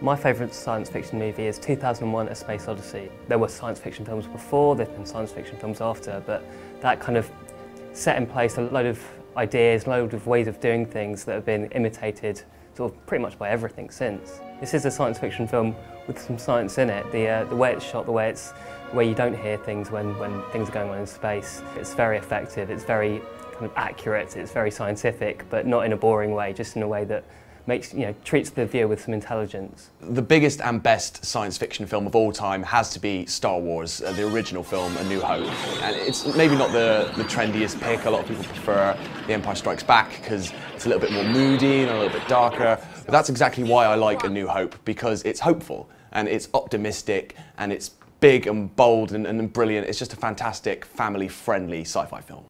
My favourite science fiction movie is 2001: A Space Odyssey. There were science fiction films before, there've been science fiction films after, but that kind of set in place a load of ideas, a load of ways of doing things that have been imitated sort of pretty much by everything since. This is a science fiction film with some science in it. The way it's shot, the way you don't hear things when things are going on in space. It's very effective, it's very kind of accurate, it's very scientific, but not in a boring way, just in a way that makes, treats the viewer with some intelligence. The biggest and best science fiction film of all time has to be Star Wars, the original film, A New Hope. And it's maybe not the trendiest pick. A lot of people prefer The Empire Strikes Back because it's a little bit more moody and a little bit darker. But that's exactly why I like A New Hope, because it's hopeful and it's optimistic and it's big and bold and brilliant. It's just a fantastic, family-friendly sci-fi film.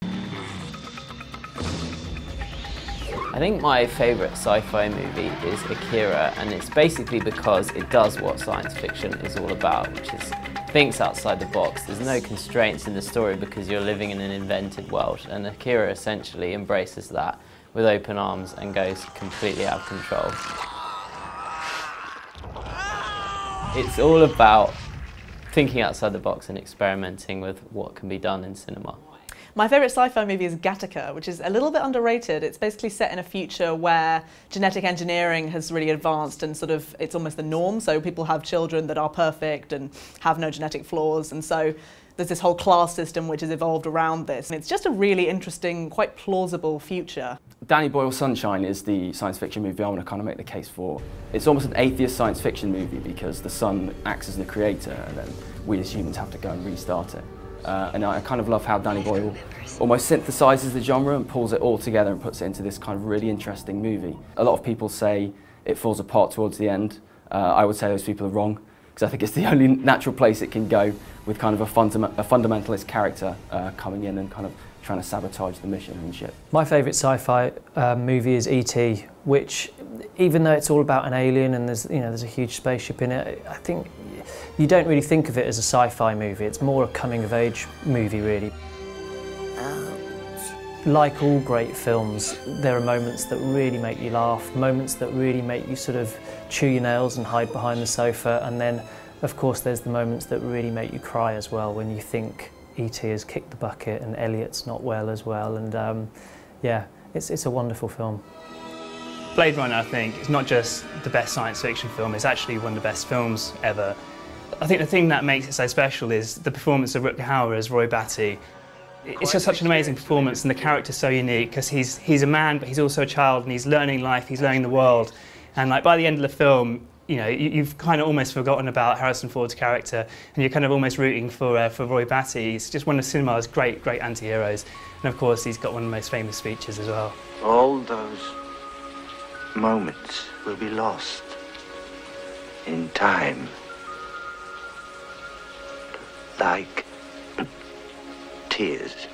I think my favourite sci-fi movie is Akira, and it's basically because it does what science fiction is all about, which is thinks outside the box. There's no constraints in the story because you're living in an invented world, and Akira essentially embraces that with open arms and goes completely out of control. It's all about thinking outside the box and experimenting with what can be done in cinema. My favourite sci-fi movie is Gattaca, which is a little bit underrated. It's basically set in a future where genetic engineering has really advanced and it's almost the norm. So people have children that are perfect and have no genetic flaws. And so there's this whole class system which has evolved around this. And it's just a really interesting, quite plausible future. Danny Boyle's Sunshine is the science fiction movie I want to kind of make the case for. It's almost an atheist science fiction movie because the sun acts as the creator and then we as humans have to go and restart it. And I kind of love how Danny Boyle almost synthesises the genre and pulls it all together and puts it into this kind of really interesting movie. A lot of people say it falls apart towards the end. I would say those people are wrong, because I think it's the only natural place it can go with kind of a fundamentalist character coming in and kind of trying to sabotage the mission and shit. My favourite sci-fi movie is E.T., which, even though it's all about an alien and there's a huge spaceship in it, I think you don't really think of it as a sci-fi movie. It's more a coming-of-age movie, really. Like all great films, there are moments that really make you laugh, moments that really make you sort of chew your nails and hide behind the sofa, and then, of course, there's the moments that really make you cry as well, when you think E.T. has kicked the bucket and Elliot's not well as well, and yeah, it's a wonderful film. Blade Runner, I think, is not just the best science fiction film, it's actually one of the best films ever. I think the thing that makes it so special is the performance of Rutger Hauer as Roy Batty. It's just such an amazing performance, and the character's so unique because he's a man, but he's also a child, and he's learning life, he's learning the world. And like by the end of the film, you've kind of almost forgotten about Harrison Ford's character, and you're kind of almost rooting for Roy Batty. He's just one of cinema's great anti-heroes, and of course he's got one of the most famous speeches as well. All those moments will be lost in time, like tears.